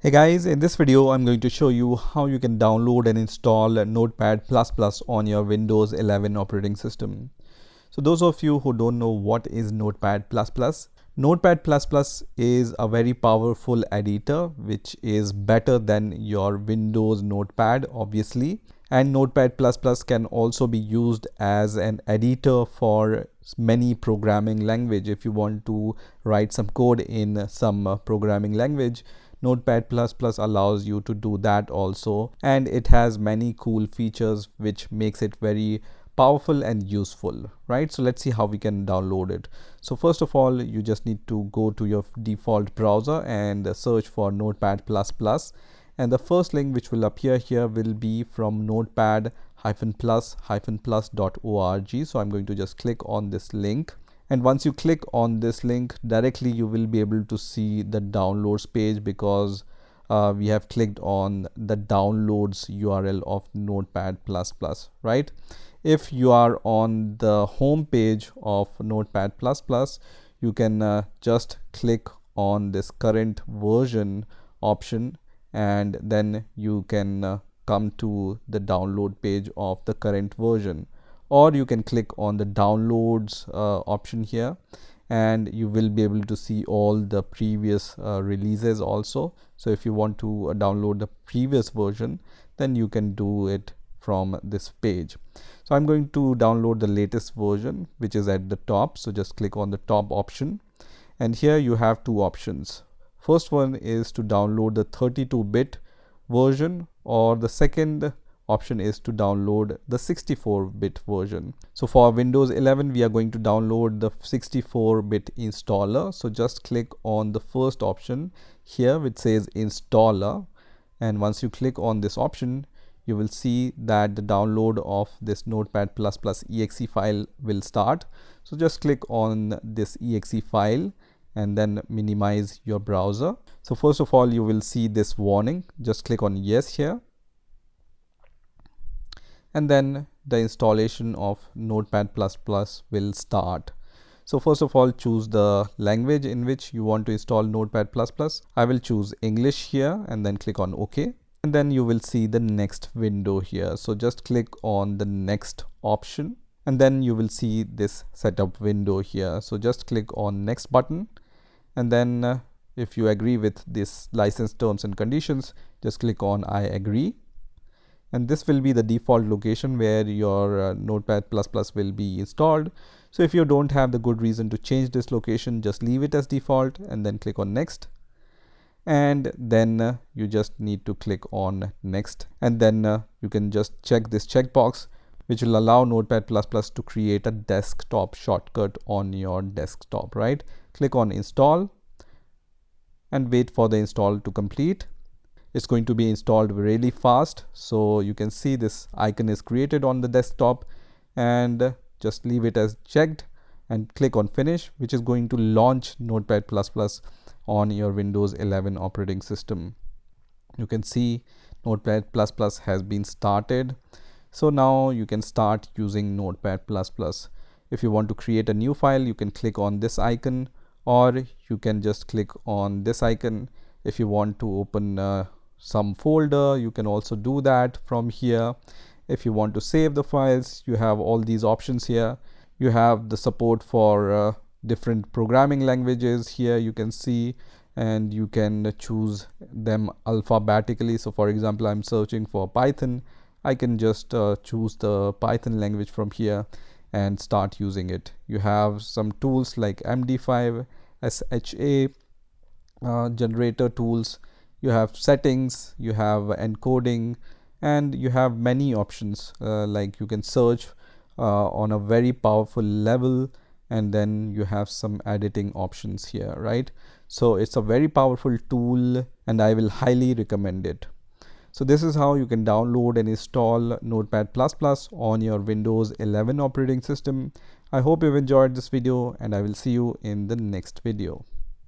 Hey guys, in this video I'm going to show you how you can download and install Notepad++ on your Windows 11 operating system. So those of you who don't know what is Notepad++, Notepad++ is a very powerful editor which is better than your Windows Notepad obviously, and Notepad++ can also be used as an editor for many programming language. If you want to write some code in some programming language, Notepad++ allows you to do that also, and it has many cool features which makes it very powerful and useful, right? So let's see how we can download it. So first of all, you just need to go to your default browser and search for Notepad++, and the first link which will appear here will be from notepad-plus-plus.org. So I'm going to just click on this link. And once you click on this link, directly you will be able to see the downloads page because we have clicked on the downloads URL of Notepad++, right? If you are on the home page of Notepad++, you can just click on this current version option, and then you can come to the download page of the current version. Or you can click on the downloads option here, and you will be able to see all the previous releases also. So if you want to download the previous version, then you can do it from this page. So I'm going to download the latest version, which is at the top. So just click on the top option, and here you have two options. First one is to download the 32-bit version, or the second option is to download the 64-bit version. So for Windows 11 we are going to download the 64-bit installer. So just click on the first option here which says installer, and once you click on this option, you will see that the download of this Notepad++ exe file will start. So just click on this exe file and then minimize your browser. So first of all, you will see this warning. Just click on yes here, and then the installation of Notepad++ will start. So first of all, choose the language in which you want to install Notepad++. I will choose English here and then click on OK. And then you will see the next window here. So just click on the next option, and then you will see this setup window here. So just click on next button, and then if you agree with this license terms and conditions, just click on I agree. And this will be the default location where your Notepad++ will be installed. So if you don't have the good reason to change this location, just leave it as default and then click on next. And then you just need to click on next, and then you can just check this checkbox which will allow Notepad++ to create a desktop shortcut on your desktop, right? Click on install and wait for the install to complete. It's going to be installed really fast. So you can see this icon is created on the desktop, and just leave it as checked and click on finish, which is going to launch Notepad++ on your Windows 11 operating system. You can see Notepad++ has been started. So now you can start using Notepad++. If you want to create a new file, you can click on this icon, or you can just click on this icon. If you want to open some folder, you can also do that from here. If you want to save the files, you have all these options here. You have the support for different programming languages here, you can see, and you can choose them alphabetically. So for example, I'm searching for Python. I can just choose the Python language from here and start using it. You have some tools like MD5, SHA, generator tools. You have settings, you have encoding, and you have many options like you can search on a very powerful level, and then you have some editing options here, right? So it's a very powerful tool and I will highly recommend it. So this is how you can download and install Notepad++ on your Windows 11 operating system. I hope you've enjoyed this video, and I will see you in the next video.